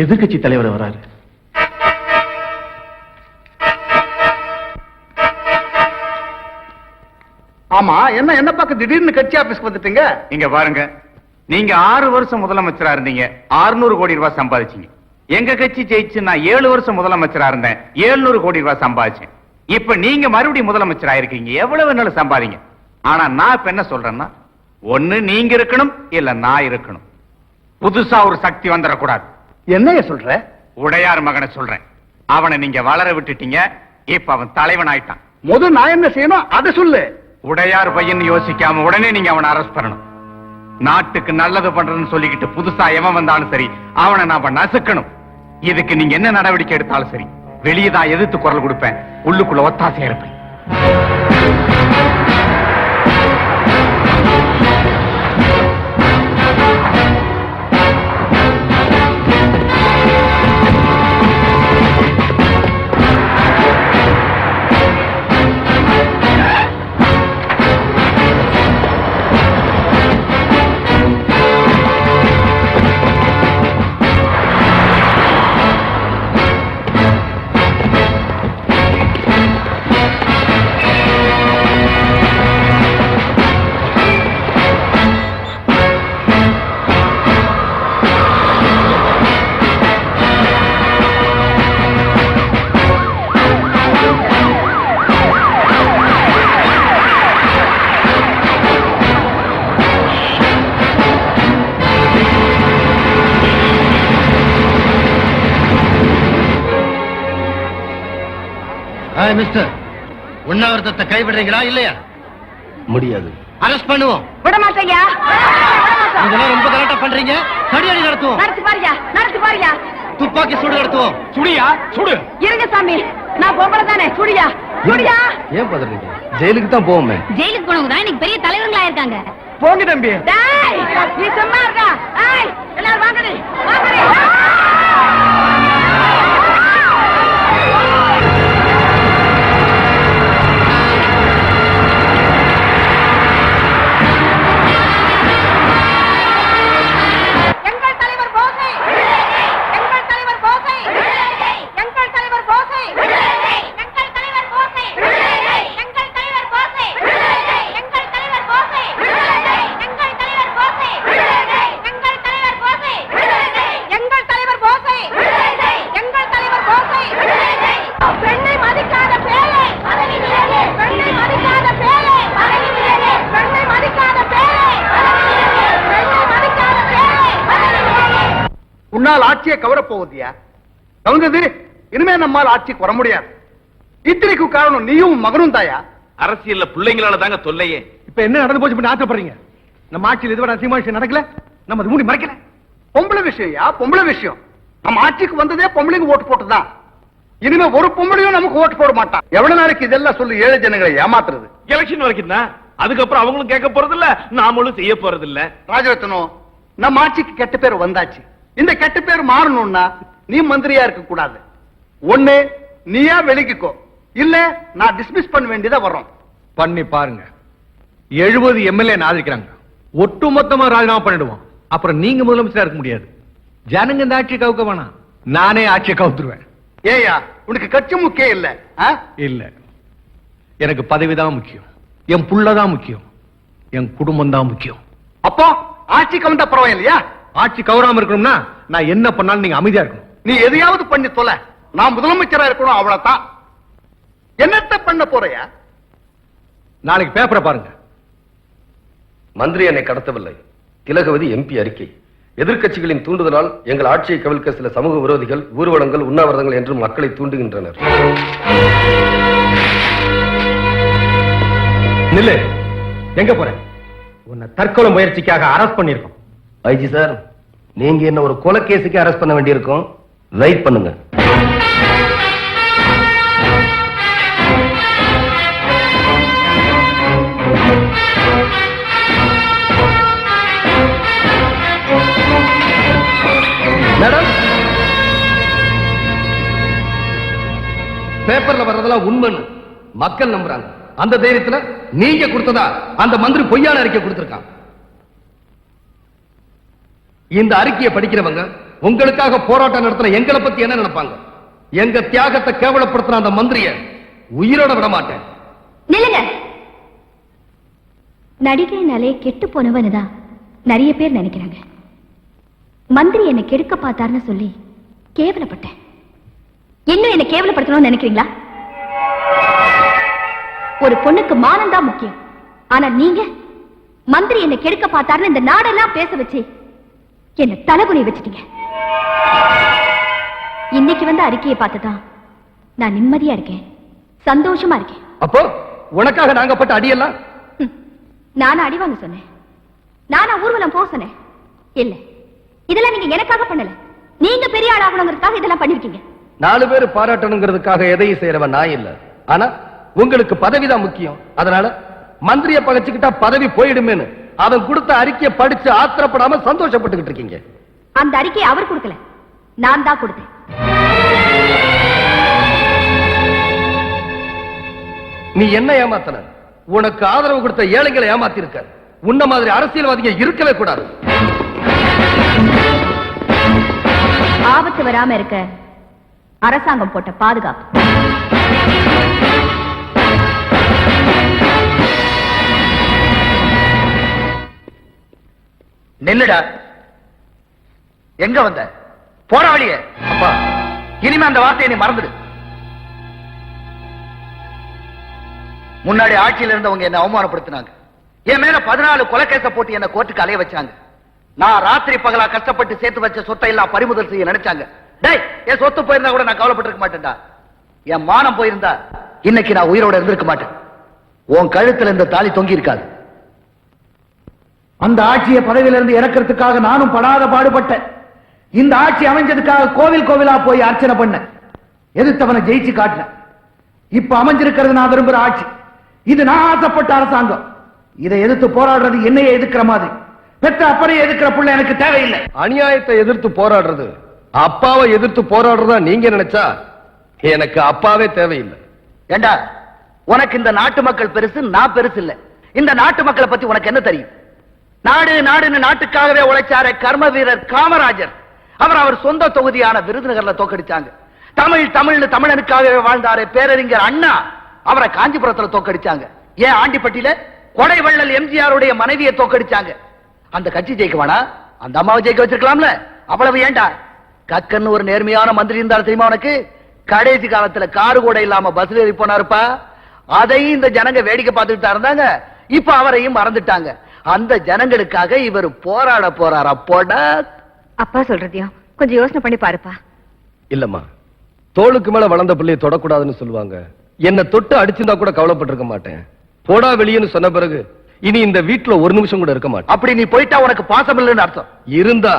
எதிர்கட்சி தலைவர் வராரு. ஆமா, என்ன பார்க்க திடீர்னு கட்சி ஆபீஸ்க்கு வந்துட்டீங்க? இங்க பாருங்க, நீங்க 6 வருஷம் முதலமைச்சரா இருந்தீங்க, 600 கோடி ரூபாய் சம்பாதிச்சீங்க. எங்க கட்சி ஜெயிச்சு நான் 7 வருஷம் முதலமைச்சரா இருந்தேன், 700 கோடி ரூபாய் சம்பாதிச்சேன். இப்ப நீங்க மறுபடியும் முதலமைச்சரா இருக்கீங்க, எவ்வளவு வேணாலும் சம்பாதிங்க. ஆனா நான் இப்ப என்ன சொல்றேன்னா, ஒண்ணு நீங்க இருக்கணும், இல்ல நான் இருக்கணும். புதுசா ஒரு சக்தி வந்துடக்கூடாது. என்னைய சொல்ற? உடையார் மகனை சொல்றேன். அவனை நீங்க வளர விட்டுட்டீங்க, இப்ப அவன் தலைவன் ஆயிட்டான். முதல் நான் என்ன செய்யணும் அதை சொல்லு. உடையார் பையன் யோசிக்காம உடனே நீங்க அவனை அரெஸ்ட் பண்ணணும். நாட்டுக்கு நல்லது பண்றதுன்னு சொல்லிக்கிட்டு புதுசா எவன் வந்தாலும் சரி, அவனை நாம நசுக்கணும். இதுக்கு நீங்க என்ன நடவடிக்கை எடுத்தாலும் சரி, வெளியே தான் எதிர்த்து குரல் கொடுப்பேன், உள்ளுக்குள்ள ஒத்தாசையா இருப்பேன். மிஸ்டர், உண்ணாவிரதத்தை கைவிடுறீங்களா இல்லையா? முடியாது. அரெஸ்ட் பண்ணுவோம். விட மாட்டேங்க. இதெல்லாம் ரொம்ப கரெக்டா பண்றீங்க. தடியடி நடத்துவோம். நடத்து பாருயா. துப்பாக்கி சூடு நடத்துவோம். சுடியா சுடு. இருங்க சாமி, நான் பொம்பளை தானே. சுடியா. ஏன் பதறீங்க? ஜெயிலுக்கு தான் போவோமே. ஜெயிலுக்கு போனவங்க தான் இன்னைக்கு பெரிய தலைவர்களா இருக்காங்க. போங்க தம்பி. நீ சும்மா இருக்கா? எல்லாரும் வாங்கடி. உன்னால் ஆட்சியை கவரப் போவதியா? கவுந்தது, இனிமே நம்மால் ஆட்சிக்கு வர முடியாது. இத்தனைக்கு காரணம் நீயும் மகனும் தாயா. அரசியல்ல பிள்ளைங்களால தாங்க தொல்லையே. இப்ப என்ன நடந்து போச்சு ஆசைப்படுறீங்க? நம்ம ஆட்சியில் இதுவரை அசிங்கமா நடக்கல, நம்ம அது மூடி மறைக்கல. பொம்பளை விஷயம் பொம்பளை விஷயம். நம்ம ஆட்சிக்கு வந்ததே பொம்பளைங்க ஓட்டு போட்டுதான். இனிமே ஒரு பொம்பளையும் நமக்கு ஓட்டு போட மாட்டான். எவ்வளவு நாளைக்கு இதெல்லாம் சொல்லி ஏழை ஜனங்களை ஏமாத்துறது? எலெக்ஷன் வரைக்கும் தான். அதுக்கப்புறம் அவங்களும் கேட்க போறது இல்ல, நாமளும் செய்ய போறது இல்ல. ராஜரத்னம், நம்ம ஆட்சிக்கு கெட்ட பேர் வந்தாச்சு. இந்த கெட்ட பேர் மாறணும்னா நீ மந்திரியா இருக்க கூடாது. ஒண்ணு நீயா வெளிக்கோ, இல்ல நான் டிஸ்மிஸ் பண்ண வேண்டியதா வர்றோம். பண்ணி பாருங்க. 70 எம்எல்ஏ ஆதரிக்கிறாங்க. ஒட்டு மொத்தமா ராஜினாமா பண்ணிடுவோம். அப்புறம் நீங்க முதலமைச்சரா இருக்க முடியாது. ஜனங்க இந்த ஆட்சியை கவுக்க வேணாம், நானே ஆட்சியை கவுத்துருவேன். ஏயா, உனக்கு கட்சி முக்கியம் இல்ல? இல்ல, எனக்கு பதவிதான் முக்கியம், என் புள்ளதான் முக்கியம், என் குடும்பம் தான் முக்கியம். அப்போ ஆட்சிக்கு வந்தா பரவாயில்லையா? ஆட்சி கவராம இருக்கணும்னா நான் என்ன பண்ணாலும் நீங்க அமைதியா இருக்கணும். நீ எதையாவது பண்ணி தொலை, நான் முதலமைச்சரா இருக்கணும், அவ்வளவுதான். என்னத்த பண்ண போறியா? நாளைக்கு பேப்பரை பாருங்க. மந்திரி என்னை கடத்தவில்லை. திலகவதி எம்பி அறிக்கை. எதிர்க்கட்சிகளின் தூண்டுதலால் எங்கள் ஆட்சியை கவிழ்க்க சில சமூக விரோதிகள் ஊர்வலங்கள், உண்ணாவிரதங்கள் என்று மக்களை தூண்டுகின்றனர். நில்லு. எங்க போற? உன்னை தற்கொலை முயற்சிக்காக அரெஸ்ட் பண்ணிருக்கோம். ஐஜி சார், நீங்க என்ன ஒரு கொலை கேஸுக்கு அரெஸ்ட் பண்ண வேண்டியிருக்கும். வெயிட் பண்ணுங்க. மேடம், பேப்பர்ல வர்றதெல்லாம் உண்மைன்னு மக்கள் நம்புறாங்க. அந்த தைரியத்துல நீங்க கொடுத்ததா அந்த மந்திரி பொய்யான அறிக்கை கொடுத்திருக்கான். இந்த அறிக்கையை படிக்கிறவங்க உங்களுக்காக போராட்டம் நடத்தின எங்களை பத்தி என்ன நினைப்பாங்க? எங்க தியாகத்தை கேவலப்படுத்தின அந்த மந்திரிய உயிரோட விட மாட்டேன். நில்லுங்க. நடிகைனாலே கெட்டு போனவனுதான் நிறைய பேர் நினைக்கிறாங்க. மந்திரி என்னை கெடுக்க பார்த்தார்னு சொல்லி கேவலப்பட்டேன். இன்னும் என்ன கேவலப்படுத்தணும்னு நினைக்கிறீங்களா? ஒரு பொண்ணுக்கு மானம் தான் முக்கியம். ஆனா நீங்க மந்திரி என்னை கெடுக்க பார்த்தாருன்னு இந்த நாடெல்லாம் பேச வச்சு என்ன தலைகுனி வச்சுட்டீங்க. இன்னைக்கு வந்து அறிக்கையை பார்த்துதான் நான் நிம்மதியா இருக்கேன், சந்தோஷமா இருக்கேன். அப்போ உனக்காக நாங்க பட்ட அடியெல்லாம் நானும் அடிவாங்க சொன்னேன், நானா ஊர்வலம் போக சொன்னேன். இல்ல, இதெல்லாம் நீங்க எனக்காக பண்ணல, நீங்க பெரிய ஆள் ஆகணுங்கிறதுக்காக இதெல்லாம் பண்ணிருக்கீங்க. 4 பேர் பாராட்டணுங்கிறதுக்காக எதையும் செய்யறவன் நான் இல்ல. ஆனா உங்களுக்கு பதவிதான் முக்கியம். அதனால மந்திரிய பகச்சுக்கிட்டா பதவி போயிடுமேன்னு அவன் கொடுத்த அறிக்கையை படிச்சு ஆத்திரப்படாம சந்தோஷப்பட்டுக்கிட்டு இருக்கீங்க. அந்த அறிக்கையை அவர் கொடுக்கல, நான் தான் கொடுத்தேன். நீ என்ன ஏமாத்தன? உனக்கு ஆதரவு கொடுத்த ஏழைகளை ஏமாத்தி இருக்க. உன்ன மாதிரி அரசியல்வாதிங்க இருக்கவே கூடாது. ஆபத்து வராம இருக்க அரசாங்கம் போட்ட பாதுகாப்பு. நில்லுடா. எங்க வந்த? போற வழியே. அப்பா, இனிமே அந்த வார்த்தையை நீ மறந்துடு. முன்னாடி ஆட்சியில் இருந்தவங்க என்ன அவமானப்படுத்தினாங்க. என் மேல 14 கொலைகேச போட்டு என்ன கோர்ட்டுக்கு அலைய வச்சாங்க. நான் ராத்திரி பகலா கஷ்டப்பட்டு சேர்த்து வச்ச சொத்தை எல்லாம் பறிமுதல் செய்ய நினைச்சாங்க. டேய், என் சொத்து போயிருந்தா கூட நான் கவலைப்பட்டிருக்க மாட்டேன்டா. என் மானம் போயிருந்தா இன்னைக்கு நான் உயிரோட இருந்திருக்க மாட்டேன். உன் கழுத்துல இந்த தாலி தொங்கி இருக்காது. அந்த ஆட்சியை பதவியிலிருந்து இறக்கிறதுக்காக நானும் படாத பாடுபட்டேன். இந்த ஆட்சி அமைஞ்சதுக்காக கோவில் கோவிலா போய் அர்ச்சனை பண்ண, எதிர்த்தவனை ஜெயிச்சு காட்டினேன். இப்ப அமைஞ்சிருக்கிறது நான் விரும்புற ஆட்சி. இது நான் ஆசைப்பட்ட அரசாங்கம். இதை எதிர்த்து போராடுறது என்னையே எதிர்க்கிற மாதிரி. பெற்ற அப்பனையே எதிர்க்கிற புள்ள எனக்கு தேவையில்லை. அநியாயத்தை எதிர்த்து போராடுறது, அப்பாவை எதிர்த்து போராடுறதா நீங்க நினைச்சா எனக்கு அப்பாவே தேவையில்லை. ஏண்டா, உனக்கு இந்த நாட்டு மக்கள் பெருசு, நான் பெருசு இல்ல. இந்த நாட்டு மக்களை பத்தி உனக்கு என்ன தெரியும்? நாடு நாடுன்னு நாட்டுக்காகவே உழைச்சாரே கர்ம வீரர் காமராஜர், அவர் சொந்த தொகுதியான விருதுநகர்ல தோக்கடிச்சாங்க. தமிழ் தமிழ்னு தமிழனுக்காகவே வாழ்ந்தாரே பேரறிஞர் அண்ணா, அவரை காஞ்சிபுரத்துல தோக்கடிச்சாங்க. ஏன் ஆண்டிப்பட்டியில கொடை வள்ளல் எம்ஜிஆருடைய மனைவியை தோக்கடிச்சாங்க. அந்த கட்சி ஜெயிக்குவானா? அந்த அம்மாவை ஜெயிக்க வச்சிருக்கலாம்ல. அவ்வளவு ஏண்டா? கக்கன்னு ஒரு நேர்மையான மந்திரி இருந்தாலும் தெரியுமா உனக்கு? கடைசி காலத்துல காரு கூட இல்லாம பஸ்ல ஏறி போனாருப்பா. அதையும் இந்த ஜனங்க வேடிக்கை பார்த்துட்டு இருந்தாங்க. இப்ப அவரையும் மறந்துட்டாங்க. அந்த ஜனங்களுக்காக இவர் போராட போறாரா? போட அப்பா சொல்றதையும் கொஞ்சம் யோசனை பண்ணி பாருப்பா. இல்லம்மா, தோளுக்கு மேல வளர்ந்த பிள்ளையை தொடக்கூடாதுன்னு சொல்லுவாங்க. என்ன தொட்டு அடிச்சிருந்தா கூட கவலைப்பட்டிருக்க மாட்டேன். போடா வெளியேன்னு சொன்ன பிறகு இனி இந்த வீட்டுல ஒரு நிமிஷம் கூட இருக்க மாட்டேன். அப்படி நீ போயிட்டா உனக்கு பாசம் இல்லைன்னு அர்த்தம். இருந்தா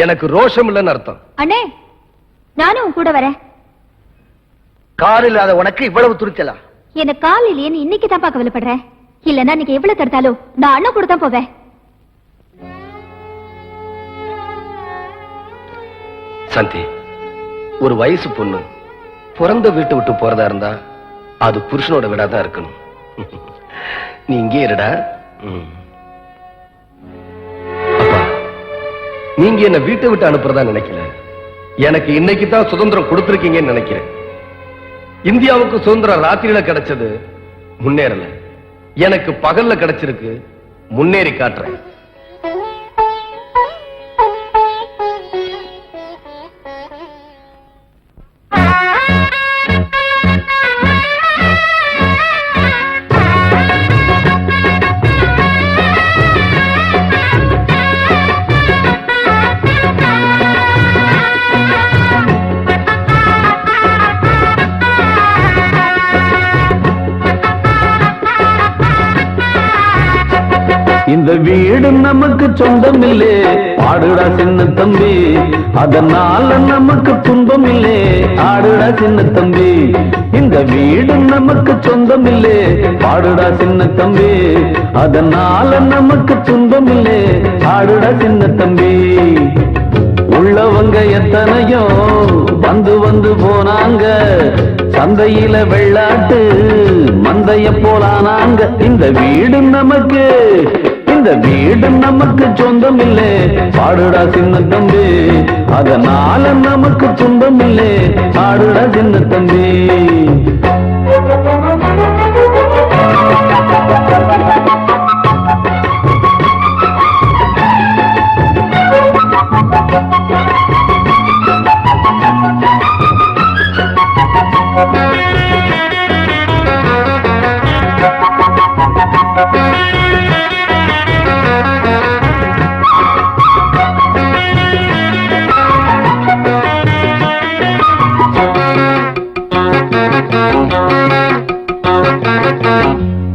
எனக்கு ரோஷம் இல்லைன்னு அர்த்தம். அண்ணே, நானும் கூட வரேன். கார் இல்லாத உனக்கு இவ்வளவு துணிச்சலா? எனக்கு கால் இல்லையேன்னு இன்னைக்கு தான் கவலைப்படுறேன். இல்லன்னா நீங்க எவ்வளவு தடுத்தாலும் நான் அண்ணன் கூட தான் போவேன். சந்தி, ஒரு வயசு பொண்ணு பிறந்த வீட்டை விட்டு போறதா இருந்தா அது புருஷனோட விடாதான் இருக்கணும். நீ இங்கே இருடா. அப்பா, நீங்க என்ன வீட்டை விட்டு அனுப்புறதா நினைக்கல. எனக்கு இன்னைக்கு தான் சுதந்திரம் கொடுத்திருக்கீங்கன்னு நினைக்கிறேன். இந்தியாவுக்கு சுதந்திரம் ராத்திரியில கிடைச்சது, முன்னேறல. எனக்கு பகல்ல கிடைச்சிருக்கு, முன்னேறி காட்டுறேன். இந்த வீடு நமக்கு சொந்தம் இல்லே, ஆடுடா சின்ன தம்பி. அதனால நமக்கு துன்பம் இல்லே, ஆடுடா சின்ன தம்பி. இந்த வீடு நமக்கு சொந்தம் இல்லே, ஆடுடா சின்ன தம்பி. அதனால நமக்கு துன்பம் இல்லே, ஆடுடா சின்ன தம்பி. உள்ளவங்க எத்தனையோ வந்து வந்து போனாங்க, சந்தையில வெள்ளாட்டு மந்தைய போலானாங்க. இந்த வீடு நமக்கு இந்த வீடு நமக்கு சொந்தம் இல்லே பாடுடா சின்ன தம்பி அதனால நமக்கு துன்பம் இல்லே பாடுடா சின்ன தம்பி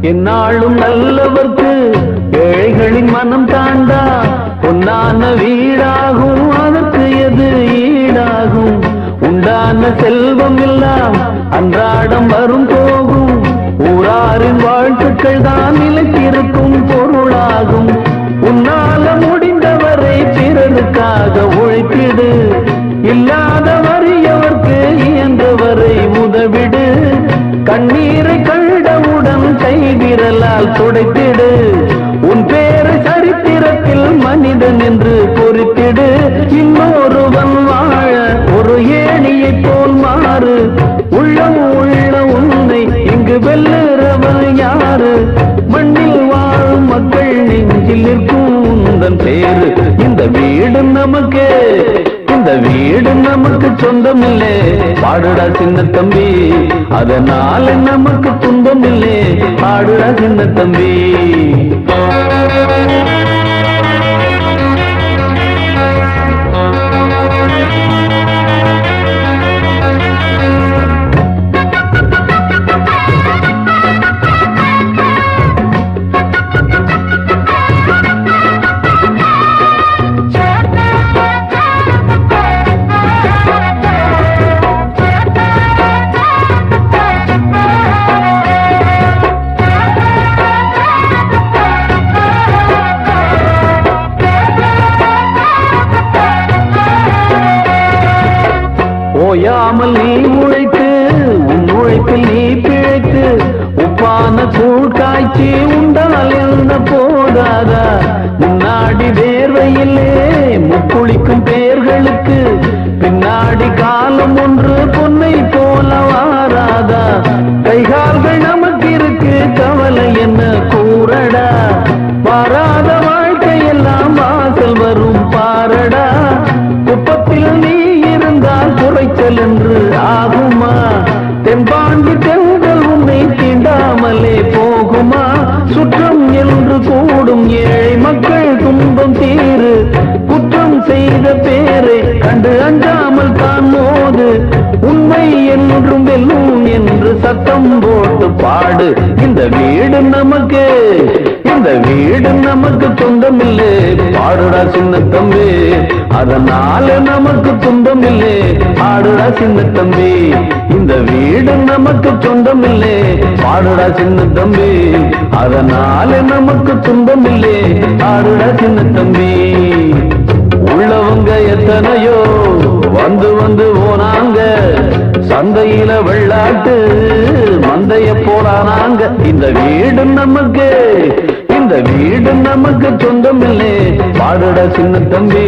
என்னாலும் நல்லவர்க்கு ஏழைகளின் மனம் தாண்டா பொன்னான வீடாகும் அதற்கு எது ஈடாகும் உண்டான செல்வம் எல்லாம் அன்றாடம் வரும் போகும் ஊராரின் வாழ்த்துக்கள் தான் நிலைத்திருக்கும் பொருளாகும் உன்னால முடிந்தவரை பிறருக்காக உழைத்திடு இல்லாத வறியவர்க்கு இயன்றவரை உதவிடு கண்ணீரை கண்டவுடன் கைவிரலால் துடைத்திடு உன் பேரை சரித்திரத்தில் மனிதன் என்று பொறித்திடு இன்னொருவன் வாழ ஒரு ஏணியை போல் மாறு உள்ளம் உள்ள உன்னை இங்கு வெல்லுறவன் யாரு மண்ணில் வாழும் மக்கள் நெஞ்சில் நிற்கும் உந்தன் பேரு இந்த வீடு நமக்கு இந்த வீடு நமக்கு சொந்தம் இல்லே பாடுடா சின்ன தம்பி அதனால நமக்கு துன்பம் இல்லே பாடுடா சின்ன தம்பி ஓயாமல் நீ உழைத்து உன் உழைப்பில் நீ பிழைத்து உப்பான கூழ் காய்ச்சி உண்டால் என்ன போதாதா முன்னாடி வேர்வையிலே முக்குளிக்கும் பேர்களுக்கு பின்னாடி காலம் ஒன்று பொன்னை போல வாராதா கைகால்கள் நமக்கு இருக்கு கவலை என்ன கூறடா வாராத வாழ்க்கையெல்லாம் வாசல் வரும் பாரடா குப்பத்தில் நீ குறைச்சல் என்று ஆகுமா தென்பாண்டி தெங்கள் உன்னை தீண்டாமலே போகுமா சுற்றம் என்று கூடும் ஏழை மக்கள் துன்பம் தீரு குற்றம் செய்த பேரை கண்டு அஞ்சாமல் தான் மோது உண்மை என்றும் வெல்லும் என்று சத்தம் போட்டு பாடு இந்த வீடு நமக்கு இந்த வீடு நமக்கு சொந்தம் இல்லே பாடுடா சின்ன தம்பி அதனால நமக்கு துன்பம் இல்லே பாடுடா சின்ன தம்பி இந்த வீடு நமக்கு சொந்தம் இல்லே பாடுடா சின்ன தம்பி அதனால நமக்கு துன்பம் இல்லே பாடுடா சின்ன தம்பி உள்ளவங்க எத்தனையோ வந்து வந்து போனாங்க சந்தையில வெள்ளாட்டு மந்தைய போறானாங்க இந்த வீடு நமக்கு இந்த வீடு நமக்கு சொந்தம் இல்லே பாடுடா சின்ன தம்பி